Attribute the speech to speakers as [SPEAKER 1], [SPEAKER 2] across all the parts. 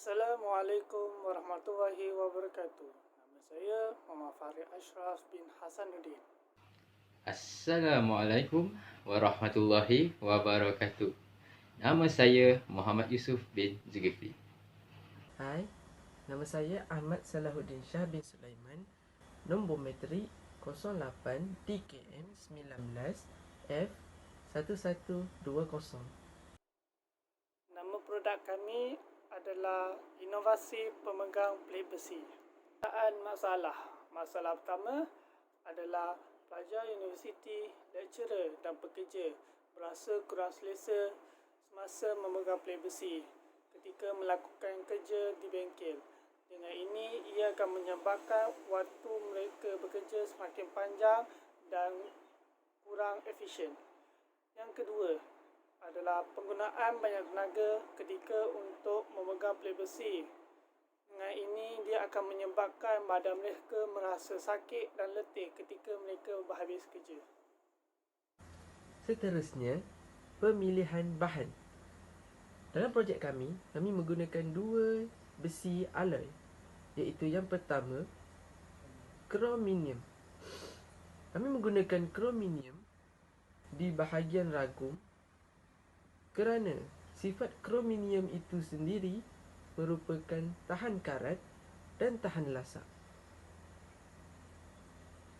[SPEAKER 1] Assalamualaikum warahmatullahi wabarakatuh. Nama saya Muhammad Farid Ashraf bin Hasanuddin.
[SPEAKER 2] Assalamualaikum warahmatullahi wabarakatuh. Nama saya Muhammad Yusuf bin Zulkifli.
[SPEAKER 3] Hai, nama saya Ahmad Salahuddin Shah bin Sulaiman. Nombor metrik 08 DKM 19 F1120.
[SPEAKER 1] Nama produk kami adalah inovasi pemegang pelik besi. Masalah pertama adalah pelajar universiti, lecturer dan pekerja berasa kurang selesa semasa memegang pelik besi ketika melakukan kerja di bengkel. Dengan ini, ia akan menyebabkan waktu mereka bekerja semakin panjang dan kurang efisien. Yang kedua adalah penggunaan banyak tenaga ketika untuk memegang pelik besi. Dengan ini, dia akan menyebabkan badan mereka merasa sakit dan letih ketika mereka berhabis kerja.
[SPEAKER 3] Seterusnya, pemilihan bahan. Dalam projek kami menggunakan dua besi alloy, iaitu yang pertama, krominium. Kami menggunakan krominium di bahagian ragum kerana sifat krominium itu sendiri merupakan tahan karat dan tahan lasak.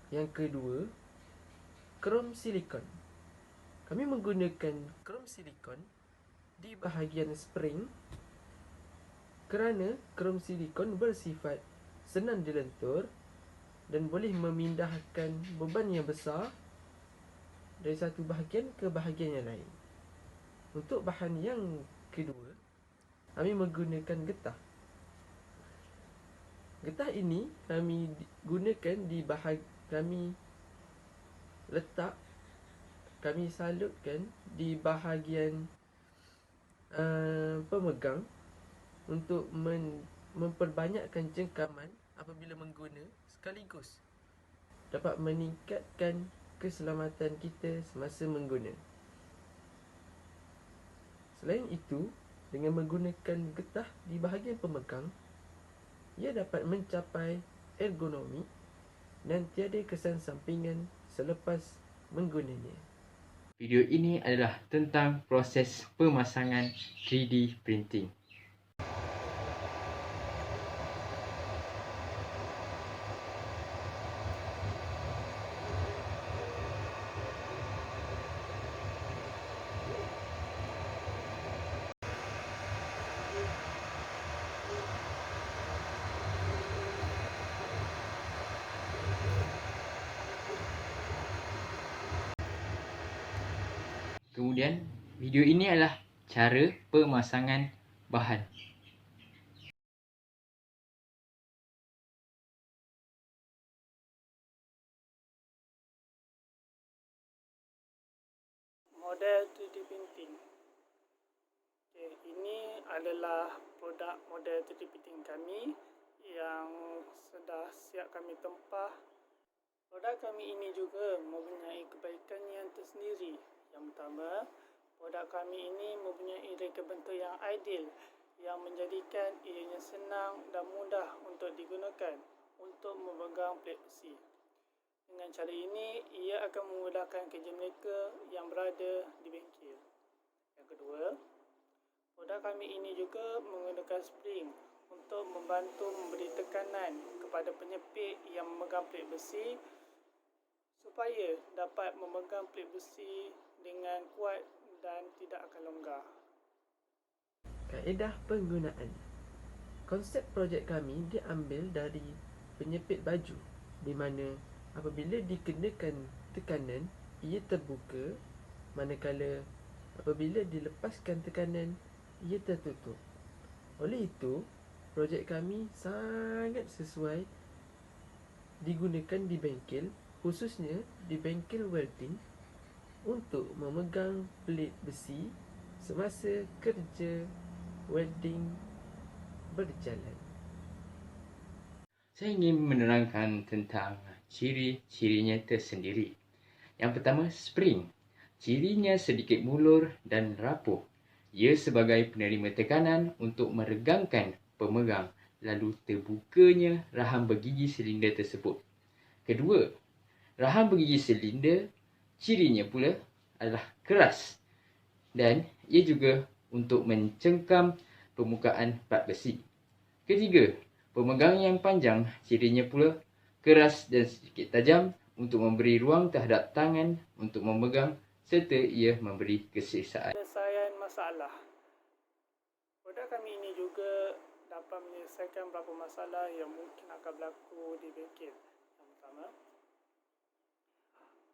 [SPEAKER 3] Yang kedua, krom silikon. Kami menggunakan krom silikon di bahagian spring kerana krom silikon bersifat senang dilentur dan boleh memindahkan beban yang besar dari satu bahagian ke bahagian yang lain. Untuk bahan yang kedua, kami menggunakan getah. Getah ini kami gunakan di kami salutkan di bahagian pemegang untuk memperbanyakkan jengkaman apabila mengguna, sekaligus dapat meningkatkan keselamatan kita semasa mengguna. Selain itu, dengan menggunakan getah di bahagian pemegang, ia dapat mencapai ergonomi dan tiada kesan sampingan selepas menggunanya.
[SPEAKER 2] Video ini adalah tentang proses pemasangan 3D printing. Kemudian, video ini adalah cara pemasangan bahan.
[SPEAKER 1] Model 3D printing. Ini adalah produk model 3D printing kami yang sudah siap kami tempah. Produk kami ini juga mempunyai kebaikan yang tersendiri. Yang pertama, produk kami ini mempunyai reka bentuk yang ideal yang menjadikan ianya senang dan mudah untuk digunakan untuk memegang pelik besi. Dengan cara ini, ia akan memudahkan kerja mereka yang berada di bengkel. Yang kedua, produk kami ini juga menggunakan spring untuk membantu memberi tekanan kepada penyepit yang memegang pelik besi supaya dapat memegang pelik besi dengan kuat dan tidak akan longgar.
[SPEAKER 3] Kaedah penggunaan. Konsep projek kami diambil dari penyepit baju, di mana apabila dikenakan tekanan, ia terbuka, manakala apabila dilepaskan tekanan, ia tertutup. Oleh itu, projek kami sangat sesuai digunakan di bengkel, khususnya di bengkel welding, untuk memegang pelik besi semasa kerja welding berjalan.
[SPEAKER 2] Saya ingin menerangkan tentang ciri-cirinya tersendiri. Yang pertama, spring. Cirinya sedikit mulur dan rapuh. Ia sebagai penerima tekanan untuk meregangkan pemegang, lalu terbukanya rahang bergigi silinder tersebut. Kedua, rahang bergigi silinder cirinya pula adalah keras dan ia juga untuk mencengkam permukaan part besi. Ketiga, pemegang yang panjang cirinya pula keras dan sedikit tajam untuk memberi ruang terhadap tangan untuk memegang serta ia memberi keselesaan.
[SPEAKER 1] Penyelesaian masalah. Produk kami ini juga dapat menyelesaikan beberapa masalah yang mungkin akan berlaku di bengkel. Yang pertama,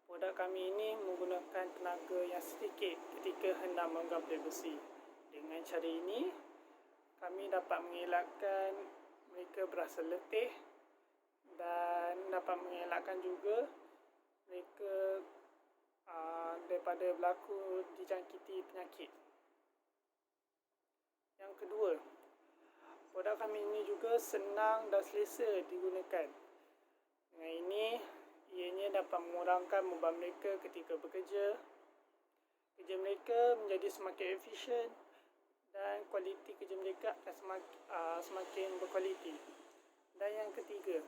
[SPEAKER 1] produk kami ini menggunakan tenaga yang sedikit ketika hendak memegang plate besi. Dengan cara ini, kami dapat mengelakkan mereka berasa letih dan dapat mengelakkan juga mereka daripada berlaku dijangkiti penyakit. Yang kedua, produk kami ini juga senang dan selesa digunakan. Dengan ini, ianya dapat mengurangkan beban mereka ketika bekerja. Kerja mereka menjadi semakin efisien dan kualiti kerja mereka akan semakin berkualiti. Dan yang ketiga,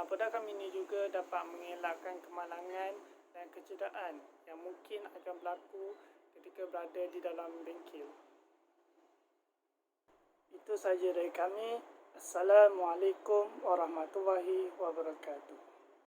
[SPEAKER 1] produk kami ini juga dapat mengelakkan kemalangan dan kecederaan yang mungkin akan berlaku ketika berada di dalam bengkel. Itu sahaja dari kami. Assalamualaikum warahmatullahi wabarakatuh.